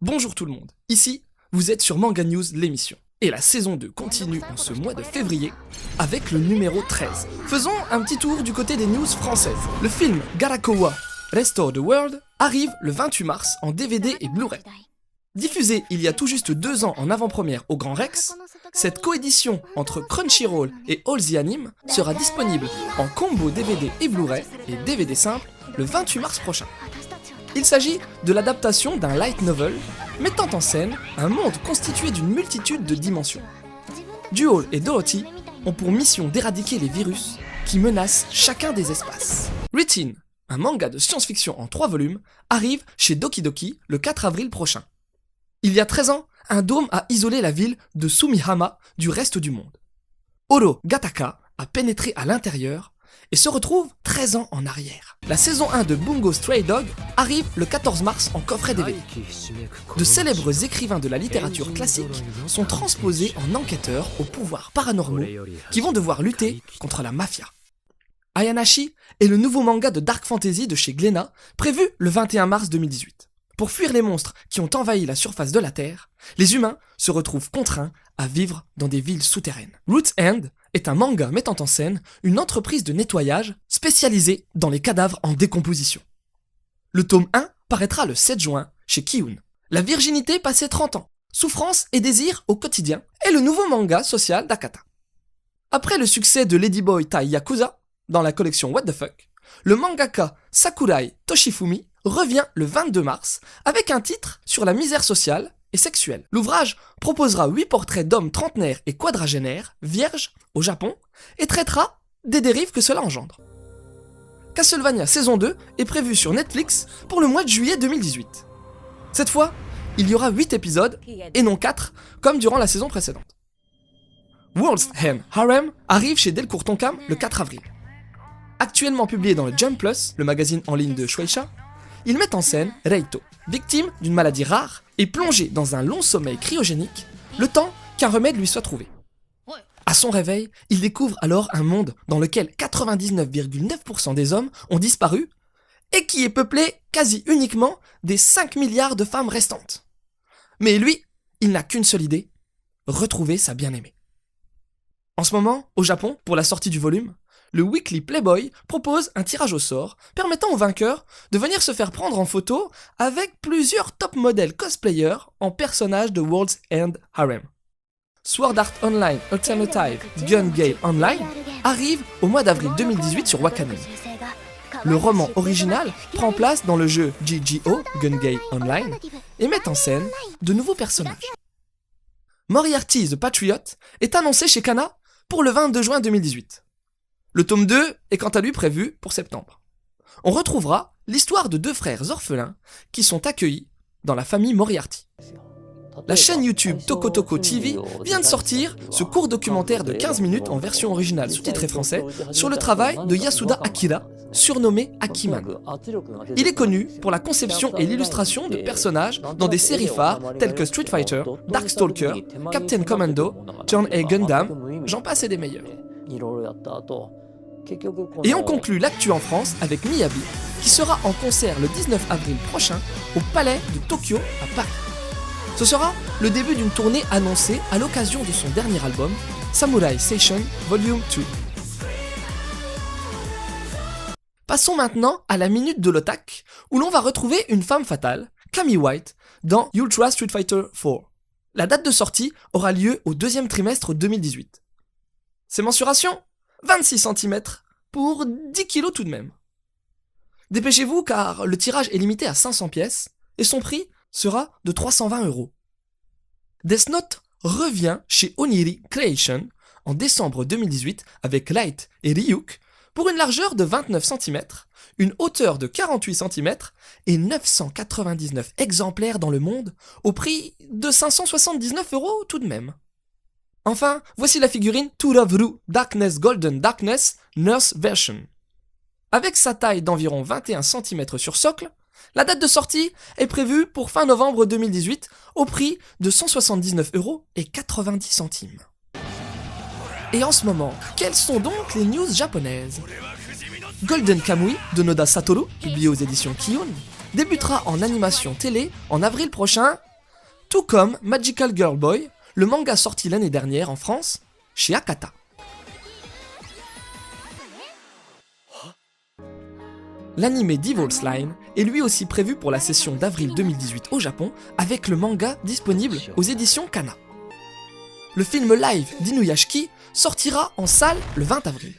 Bonjour tout le monde, ici, vous êtes sur Manga News, l'émission. Et la saison 2 continue en ce mois de février avec le numéro 13. Faisons un petit tour du côté des news françaises. Le film Garakowa Restore the World arrive le 28 mars en DVD et Blu-ray. Diffusé il y a tout juste 2 ans en avant-première au Grand Rex, cette coédition entre Crunchyroll et All the Anime sera disponible en combo DVD et Blu-ray et DVD simple le 28 mars prochain. Il s'agit de l'adaptation d'un light novel mettant en scène un monde constitué d'une multitude de dimensions. Duol et Dorothy ont pour mission d'éradiquer les virus qui menacent chacun des espaces. Written, un manga de science-fiction en 3 volumes, arrive chez Doki Doki le 4 avril prochain. Il y a 13 ans, un dôme a isolé la ville de Sumihama du reste du monde. Oro Gataka a pénétré à l'intérieur et se retrouve 13 ans en arrière. La saison 1 de Bungo Stray Dog arrive le 14 mars en coffret DVD. De célèbres écrivains de la littérature classique sont transposés en enquêteurs aux pouvoirs paranormaux qui vont devoir lutter contre la mafia. Ayanashi est le nouveau manga de Dark Fantasy de chez Glénat, prévu le 21 mars 2018. Pour fuir les monstres qui ont envahi la surface de la Terre, les humains se retrouvent contraints à vivre dans des villes souterraines. Roots End est un manga mettant en scène une entreprise de nettoyage spécialisée dans les cadavres en décomposition. Le tome 1 paraîtra le 7 juin chez Kiun. La virginité passée 30 ans, souffrance et désir au quotidien est le nouveau manga social d'Akata. Après le succès de Ladyboy Tai Yakuza dans la collection What the Fuck, le mangaka Sakurai Toshifumi revient le 22 mars avec un titre sur la misère sociale et sexuelle. L'ouvrage proposera 8 portraits d'hommes trentenaires et quadragénaires, vierges, au Japon, et traitera des dérives que cela engendre. Castlevania saison 2 est prévue sur Netflix pour le mois de juillet 2018. Cette fois, il y aura 8 épisodes, et non 4, comme durant la saison précédente. World's End Harem arrive chez Delcourt Tonkam le 4 avril. Actuellement publié dans le Jump Plus, le magazine en ligne de Shueisha, il met en scène Reito, victime d'une maladie rare et plongé dans un long sommeil cryogénique, le temps qu'un remède lui soit trouvé. À son réveil, il découvre alors un monde dans lequel 99,9% des hommes ont disparu et qui est peuplé quasi uniquement des 5 milliards de femmes restantes. Mais lui, il n'a qu'une seule idée, retrouver sa bien-aimée. En ce moment, au Japon, pour la sortie du volume, le Weekly Playboy propose un tirage au sort permettant aux vainqueurs de venir se faire prendre en photo avec plusieurs top modèles cosplayers en personnages de World's End Harem. Sword Art Online Alternative Gun Gale Online arrive au mois d'avril 2018 sur Wakanim. Le roman original prend place dans le jeu GGO Gun Gale Online et met en scène de nouveaux personnages. Moriarty the Patriot est annoncé chez Kana pour le 22 juin 2018. Le tome 2 est quant à lui prévu pour septembre. On retrouvera l'histoire de 2 frères orphelins qui sont accueillis dans la famille Moriarty. La chaîne YouTube Tokotoko TV vient de sortir ce court documentaire de 15 minutes en version originale sous-titré français sur le travail de Yasuda Akira, surnommé Akiman. Il est connu pour la conception et l'illustration de personnages dans des séries phares telles que Street Fighter, Darkstalker, Captain Commando, Turn A Gundam, j'en passe et des meilleurs. Et on conclut l'actu en France avec Miyabi, qui sera en concert le 19 avril prochain au Palais de Tokyo à Paris. Ce sera le début d'une tournée annoncée à l'occasion de son dernier album, Samurai Session Volume 2. Passons maintenant à la minute de l'otak, où l'on va retrouver une femme fatale, Cammy White, dans Ultra Street Fighter 4. La date de sortie aura lieu au 2e trimestre 2018. Ses mensurations ? 26 cm pour 10 kg tout de même. Dépêchez-vous car le tirage est limité à 500 pièces et son prix sera de 320 €. Death Note revient chez Oniri Creation en décembre 2018 avec Light et Ryuk pour une largeur de 29 cm, une hauteur de 48 cm et 999 exemplaires dans le monde au prix de 579 € tout de même. Enfin, voici la figurine Turavru Darkness Golden Darkness Nurse Version. Avec sa taille d'environ 21 cm sur socle, la date de sortie est prévue pour fin novembre 2018 au prix de 179,90 €. Et en ce moment, quelles sont donc les news japonaises ? Golden Kamuy de Noda Satoru, publié aux éditions Kiun, débutera en animation télé en avril prochain Tout comme Magical Girl Boy, le manga sorti l'année dernière en France, chez Akata. L'anime Devil Slime est lui aussi prévu pour la session d'avril 2018 au Japon, avec le manga disponible aux éditions Kana. Le film live d'Inuyashiki sortira en salle le 20 avril.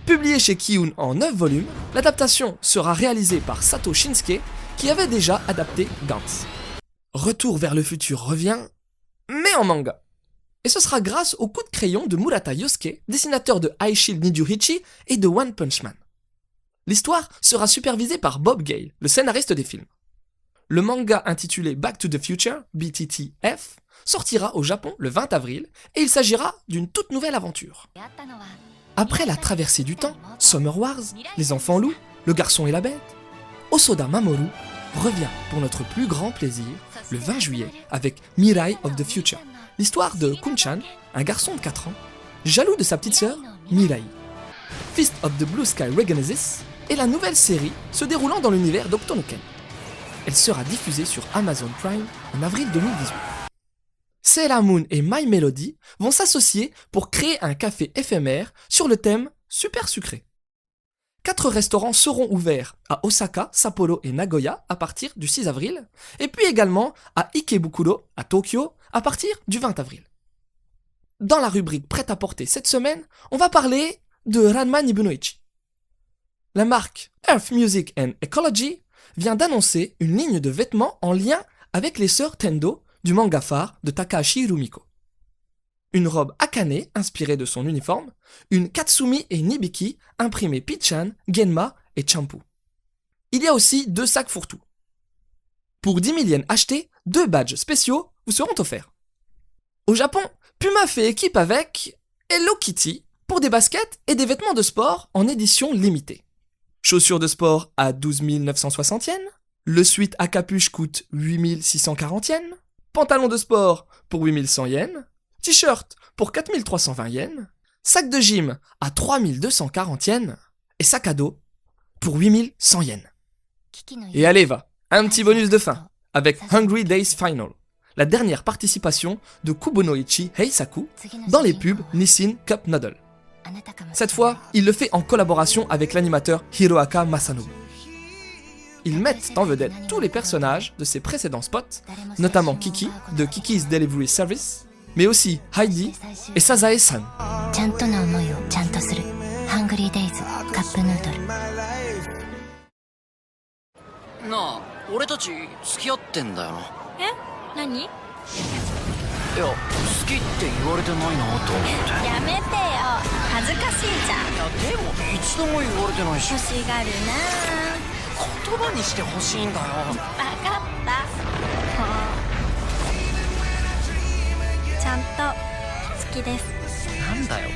Publié chez Kiun en 9 volumes, l'adaptation sera réalisée par Sato Shinsuke, qui avait déjà adapté Gantz. Retour vers le futur revient, mais en manga. Et ce sera grâce au coup de crayon de Murata Yosuke, dessinateur de High Shield Nijurichi et de One Punch Man. L'histoire sera supervisée par Bob Gale, le scénariste des films. Le manga intitulé Back to the Future, BTTF, sortira au Japon le 20 avril et il s'agira d'une toute nouvelle aventure. Après la traversée du temps, Summer Wars, les enfants loups, le garçon et la bête, Osoda Mamoru revient pour notre plus grand plaisir le 20 juillet avec Mirai of the Future, l'histoire de Kunchan, un garçon de 4 ans, jaloux de sa petite sœur Mirai. Fist of the Blue Sky Regenesis est la nouvelle série se déroulant dans l'univers d'Octonoken. Elle sera diffusée sur Amazon Prime en avril 2018. Sailor Moon et My Melody vont s'associer pour créer un café éphémère sur le thème super sucré. 4 restaurants seront ouverts à Osaka, Sapporo et Nagoya à partir du 6 avril, et puis également à Ikebukuro, à Tokyo, à partir du 20 avril. Dans la rubrique prêt-à-porter cette semaine, on va parler de Ranma Nibunoichi. La marque Earth Music and Ecology vient d'annoncer une ligne de vêtements en lien avec les sœurs Tendo du manga phare de Takahashi Rumiko. Une robe Akane inspirée de son uniforme, une Katsumi et Nibiki imprimées Pichan, Genma et Champu. Il y a aussi 2 sacs fourre-tout. Pour 10 000 yens achetés, 2 badges spéciaux vous seront offerts. Au Japon, Puma fait équipe avec Hello Kitty pour des baskets et des vêtements de sport en édition limitée. Chaussures de sport à 12 960 yens, le sweat à capuche coûte 8 640 yens, pantalon de sport pour 8 100 yens, t-shirt pour 4 320 yens, sac de gym à 3 240 yens et sac à dos pour 8 100 yens. Et allez va, un petit bonus de fin avec Hungry Days Final, la dernière participation de Kubonoichi Heisaku dans les pubs Nissin Cup Noodle. Cette fois, il le fait en collaboration avec l'animateur Hiroaka Masanobu. Ils mettent en vedette tous les personnages de ses précédents spots, notamment Kiki de Kiki's Delivery Service, mais aussi Heidi et Sazae-san. なあ、俺たち付き合ってんだよな。え？何？いや、好きって言われてないなと思って。やめてよ。恥ずかしいじゃん。いや、でも一度も言われてないし。欲しがるな。言葉にしてほしいんだよ。わかった。ちゃんと好きです。なんだよ、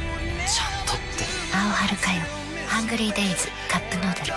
ちゃんとって。青春かよ。ハングリーデイズカップヌードル。